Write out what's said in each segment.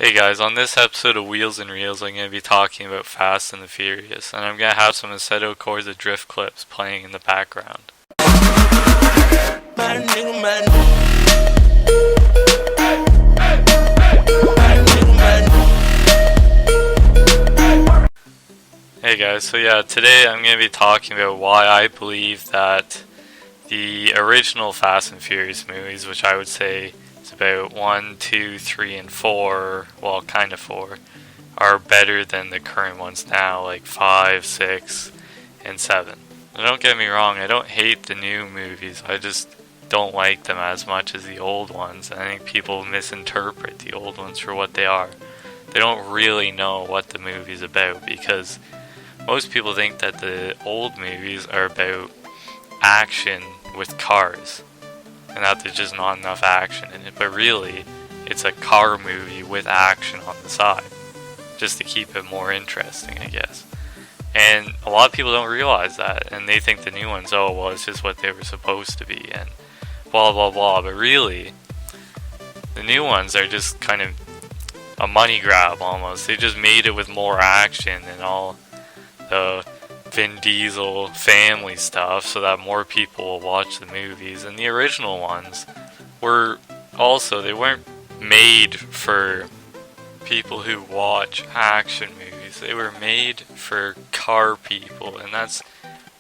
Hey guys, on this episode of Wheels and Reels, I'm going to be talking about Fast and the Furious, and I'm going to have some Assetto Corsa drift clips playing in the background. Hey guys, today I'm going to be talking about why I believe that the original Fast and Furious movies, which I would say is about 1, 2, 3, and 4, well, kind of 4, are better than the current ones now, like 5, 6, and 7. Now, don't get me wrong, I don't hate the new movies, I just don't like them as much as the old ones. I think people misinterpret the old ones for what they are. They don't really know what the movie's about, because most people think that the old movies are about action with cars, and that there's just not enough action in it, but really, it's a car movie with action on the side, just to keep it more interesting, I guess. And a lot of people don't realize that, and they think the new ones, oh, well, it's just what they were supposed to be, and blah, blah, blah, but really, the new ones are just kind of a money grab, almost. They just made it with more action and all the Vin Diesel family stuff so that more people will watch the movies. And the original ones were also, they weren't made for people who watch action movies. They were made for car people, and that's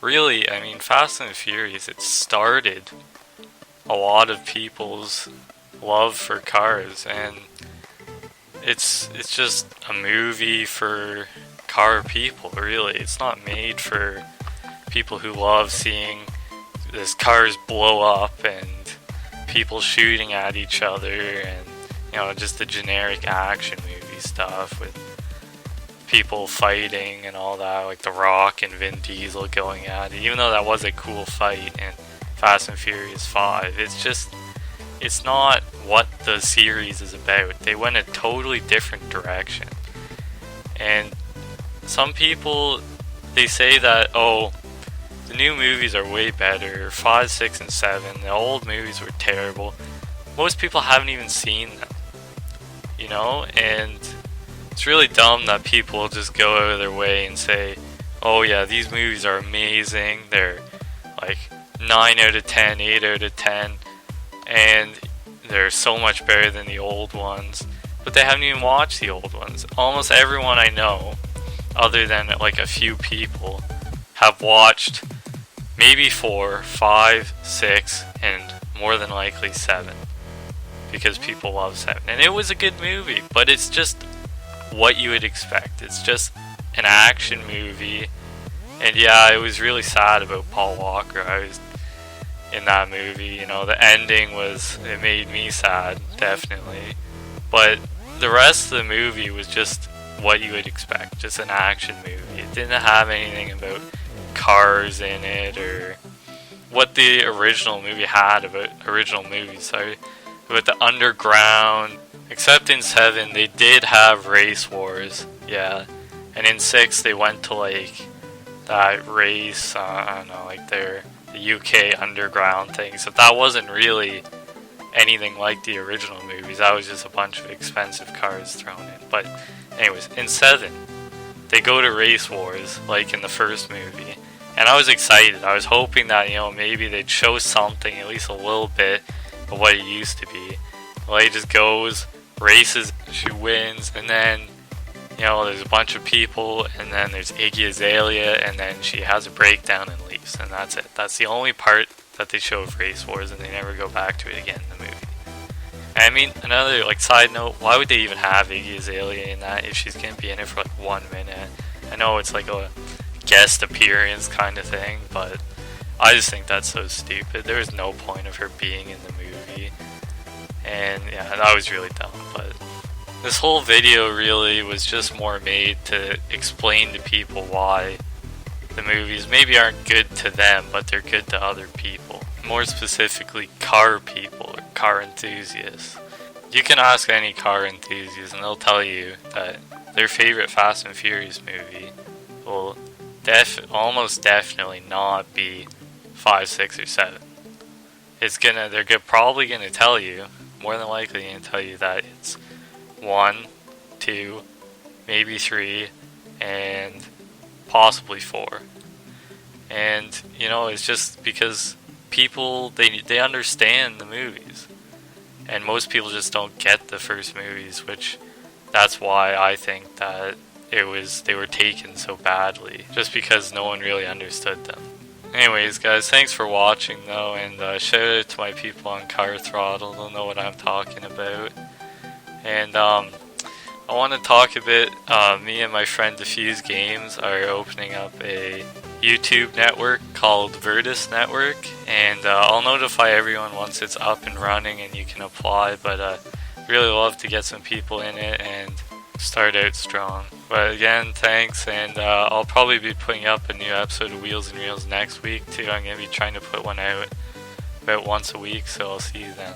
really, I mean, Fast and Furious, it started a lot of people's love for cars, and it's just a movie for car people, really. It's not made for people who love seeing these cars blow up and people shooting at each other and, you know, just the generic action movie stuff with people fighting and all that, like The Rock and Vin Diesel going at it. Even though that was a cool fight in Fast and Furious 5, it's not what the series is about. They went a totally different direction. And some people, they say that, oh, the new movies are way better, 5, 6, and 7, the old movies were terrible. Most people haven't even seen them, you know, and it's really dumb that people just go out of their way and say, oh yeah, these movies are amazing, they're like 9 out of 10, 8 out of 10, and they're so much better than the old ones, but they haven't even watched the old ones. Almost everyone I know, other than like a few people, have watched maybe 4, 5, 6, and more than likely 7, because people love 7. And it was a good movie, but it's just what you would expect. It's just an action movie, and yeah, it was really sad about Paul Walker. I was in that movie, you know, the ending it made me sad, definitely, but the rest of the movie was just what you would expect, just an action movie. It didn't have anything about cars in it or what the original movie had about original movies, about the underground. Except in 7, they did have race wars, yeah, and in 6 they went to like that race, I don't know, like the UK underground thing, so that wasn't really anything like the original movies. That was just a bunch of expensive cars thrown in. But anyways, in 7, they go to race wars, like in the first movie, and I was excited. I was hoping that, you know, maybe they'd show something, at least a little bit, of what it used to be. Well, he just goes, races, she wins, and then, you know, there's a bunch of people, and then there's Iggy Azalea, and then she has a breakdown and leaves, and that's it. That's the only part that they show of race wars, and they never go back to it again in the movie. And I mean, another like side note, why would they even have Iggy Azalea in that if she's gonna be in it for like 1 minute? I know it's like a guest appearance kind of thing, but I just think that's so stupid. There was no point of her being in the movie, and yeah, that was really dumb. But this whole video really was just more made to explain to people why the movies maybe aren't good to them, but they're good to other people. More specifically, car people or car enthusiasts. You can ask any car enthusiast and they'll tell you that their favorite Fast and Furious movie will almost definitely not be 5, 6, or 7. They're probably gonna tell you, more than likely gonna tell you that it's 1, 2, maybe 3, and possibly 4. And, you know, it's just because people, they understand the movies. And most people just don't get the first movies, which that's why I think that they were taken so badly, just because no one really understood them. Anyways, guys, thanks for watching though, and shout out to my people on Car Throttle, they'll know what I'm talking about. And I want to talk a bit, me and my friend Diffuse Games are opening up a YouTube network called Virtus Network, and I'll notify everyone once it's up and running and you can apply, but really love to get some people in it and start out strong. But again, thanks, and I'll probably be putting up a new episode of Wheels and Reels next week too. I'm going to be trying to put one out about once a week, so I'll see you then.